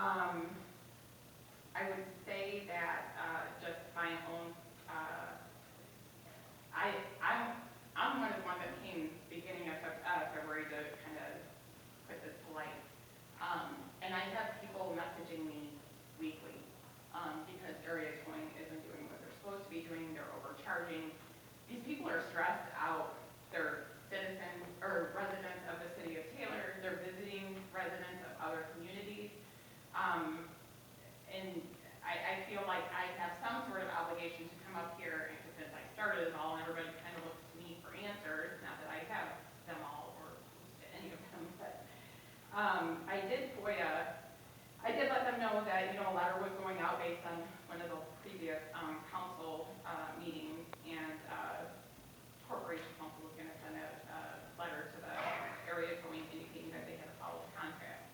I would say that just my own, I'm one of the ones that came beginning of February to kind of put this to light. And I have people messaging me weekly because area towing isn't doing what they're supposed to be doing. They're overcharging. These people are stressed out. They're citizens or residents of the city of Taylor. They're visiting residents of other communities. And I feel like I have some sort of obligation to come up here, and since I started it all, and everybody kind of looks to me for answers, not that I have them all or any of them, but I did FOIA. I did let them know that, a letter was going out based on one of the previous council meetings, and Corporation Council was going to send a letter to the area towing indicating that they had to follow the contract.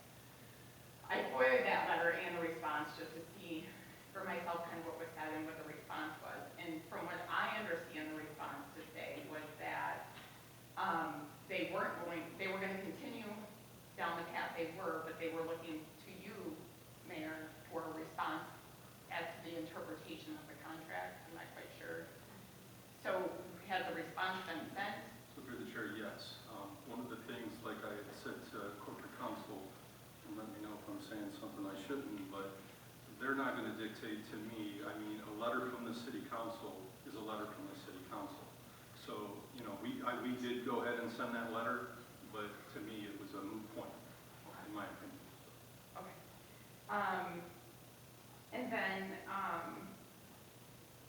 I FOIA'd that letter and the response just to see for myself kind of what was said and what the response was. And from what I understand, the response to say was that they were going to continue down the path they were, but they were looking to you, Mayor, for a response as to the interpretation of the contract. I'm not quite sure. So has the response been sent? So through the chair, yes. One of the things, like I had said to corporate counsel, and let me know if I'm saying something I shouldn't, but they're not going to dictate to me. I mean, a letter from the city council is a letter from the city council. So, we did go ahead and send that letter, but to me it was a moot point, in my opinion. Okay. And then,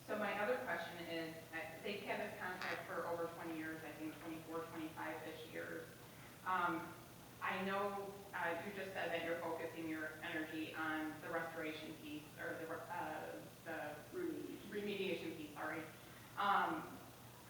so my other question is, they've had this contract for over 20 years, I think 24, 25-ish years. I know you just said that you're focusing your energy on the restoration piece, or the remediation piece, sorry.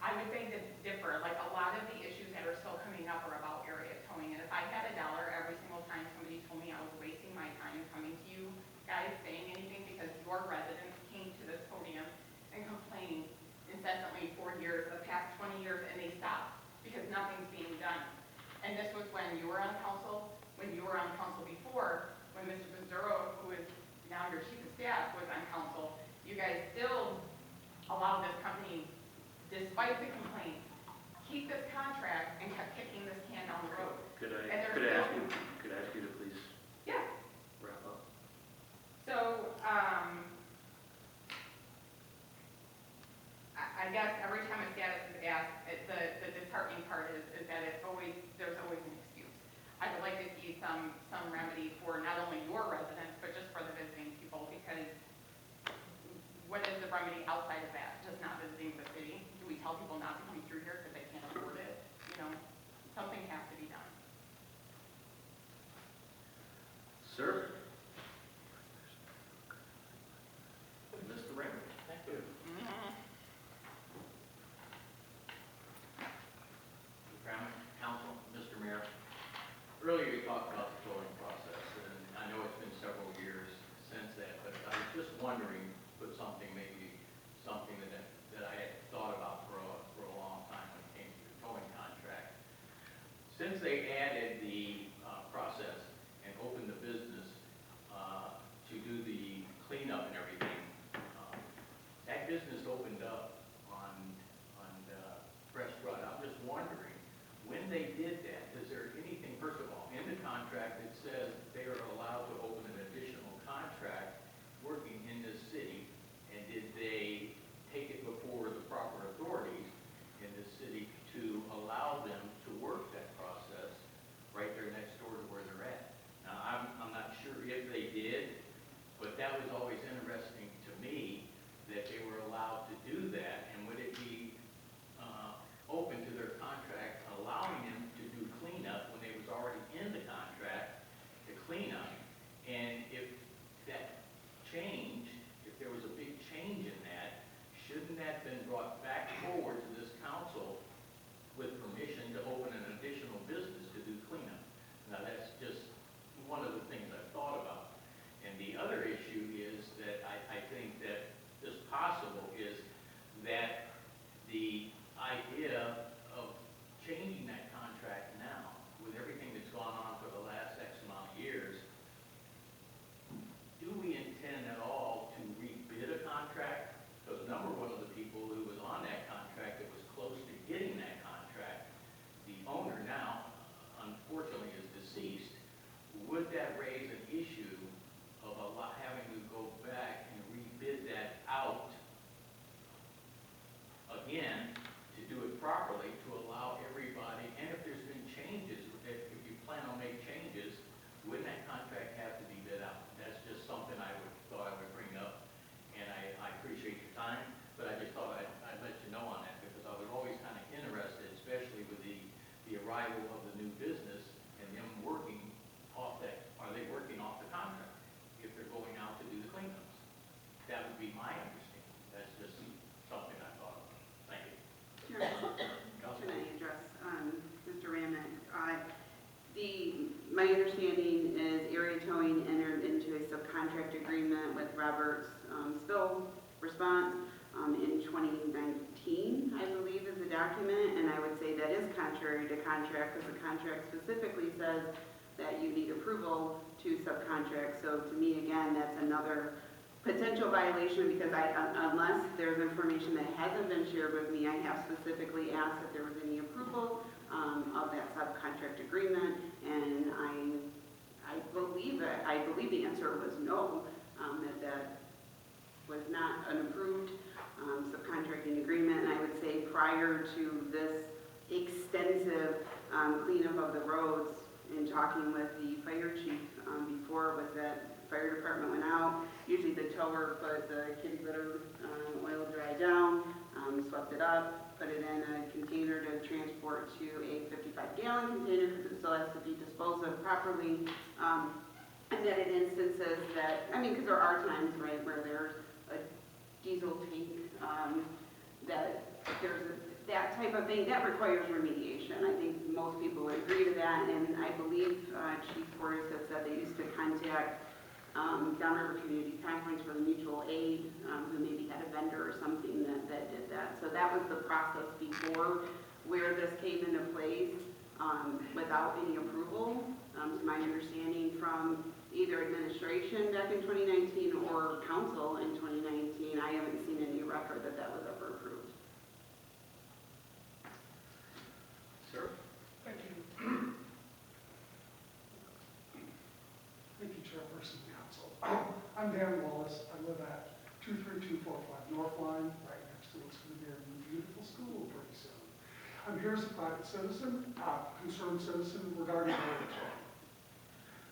I would beg to differ. Like, a lot of the issues that are still coming up are about area towing. And if I had $1 every single time somebody told me I was wasting my time coming to you guys saying anything because your residents came to this podium and complained incessantly for years, the past 20 years, and they stopped because nothing's being done. And this was when you were on council, when you were on council before, when Mr. Pizzurro, who is now your chief of staff, was on council. You guys still allowed this company, despite the complaints, keep this contract and kept kicking this can down the road. Could I ask you to please Yeah. wrap up? So, I guess every time a status is asked, the disheartening part is that there's always an excuse. I would like to see some remedy for not only your residents, but just for the visiting people, because what is the remedy outside of that? Just not visiting the city? Do we tell people not to come through here because they can't afford it? Something has to be done. Sir? Mr. Raymond. Thank you. Council, Mr. Mayor. Earlier you talked about the tolling process, and I know it's been several years since that, but I was just wondering, put something, maybe something that Roberts spill response in 2019, I believe, is the document, and I would say that is contrary to contract, because the contract specifically says that you need approval to subcontract. So to me, again, that's another potential violation, because unless there's information that hasn't been shared with me, I have specifically asked if there was any approval of that subcontract agreement, and I believe the answer was no, that was not an approved subcontracting agreement. And I would say prior to this extensive cleanup of the roads, in talking with the fire chief before, was that fire department went out, usually the tower put the kitty litter oil dry down, swept it up, put it in a container to transport to a 55-gallon container, because it still has to be disposed of properly. And then in instances that, I mean, because there are times, right, where there's a diesel tank, that there's that type of thing, that requires remediation. I think most people would agree to that, and I believe Chief Portis has said they used to contact Downriver Community Conference for the mutual aid, who maybe had a vendor or something that did that. So that was the process before where this came into place without any approval, to my understanding from either administration back in 2019 or council in 2019. I haven't seen any record that that was ever approved. Sir? Thank you. Thank you, Chairperson and Council. I'm Dan Wallace. I live at 23245 North Line, right next to what's going to be a beautiful school pretty soon. I'm here as a private citizen, concerned citizen regarding road control.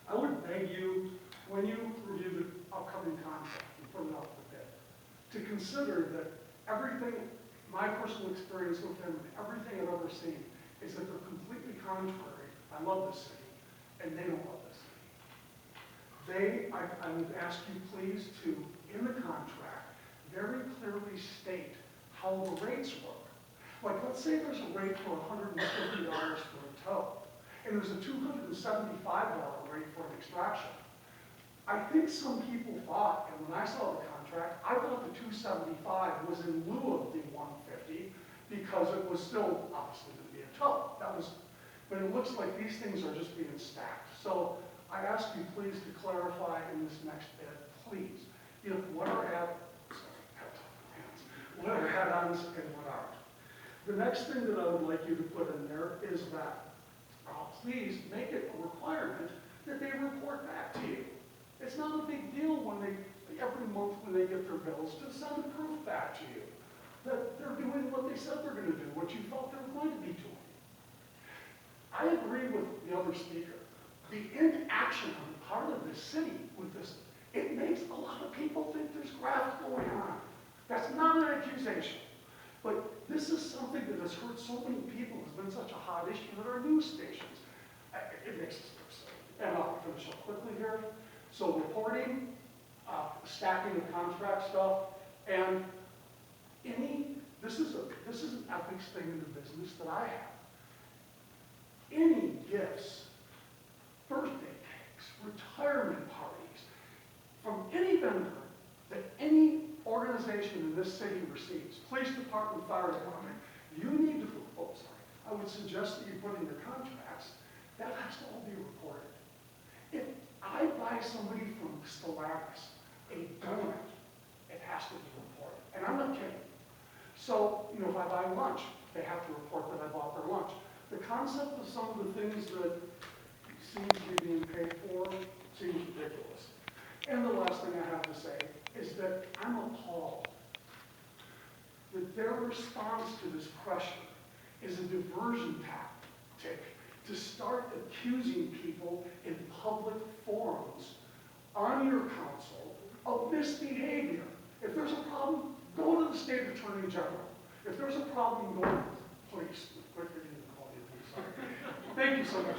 I would beg you, when you review the upcoming contract and put it out for bid, to consider that everything, my personal experience with them, everything I've ever seen, is that they're completely contrary. I love this city, and they don't love this city. I would ask you please to, in the contract, very clearly state how the rates work. Like, let's say there's a rate for $150 for a tow, and there's a $275 rate for an extraction. I think some people thought, and when I saw the contract, I thought the $275 was in lieu of the $150, because it was still obviously going to be a tow. But it looks like these things are just being stacked. So I ask you please to clarify in this next bid, please, what are add-ons and what aren't. The next thing that I would like you to put in there is that please make it a requirement that they report back to you. It's not a big deal when every month when they get their bills, to send proof back to you that they're doing what they said they're going to do, what you felt they were going to be doing. I agree with the other speaker. The inaction on the part of the city with this, it makes a lot of people think there's graft going on. That's not an accusation. But this is something that has hurt so many people. It's been such a hot issue at our news stations. It makes us upset. And I'll finish up quickly here. So reporting, stacking of contract stuff, and this is an ethics thing in the business that I have. Any gifts, birthday cakes, retirement parties, from any vendor that any organization in this city receives, police department, fire department, you need to, I would suggest that you put in your contracts, that has to all be reported. If I buy somebody from Stellaris a donut, it has to be reported. And I'm not kidding. So, if I buy lunch, they have to report that I bought their lunch. The concept of some of the things that seem to be being paid for seems ridiculous. And the last thing I have to say is that I'm appalled that their response to this pressure is a diversion tactic to start accusing people in public forums on your council of misbehavior. If there's a problem, go to the state attorney general. If there's a problem, go to the police. Quicker than you call you, please. Thank you so much.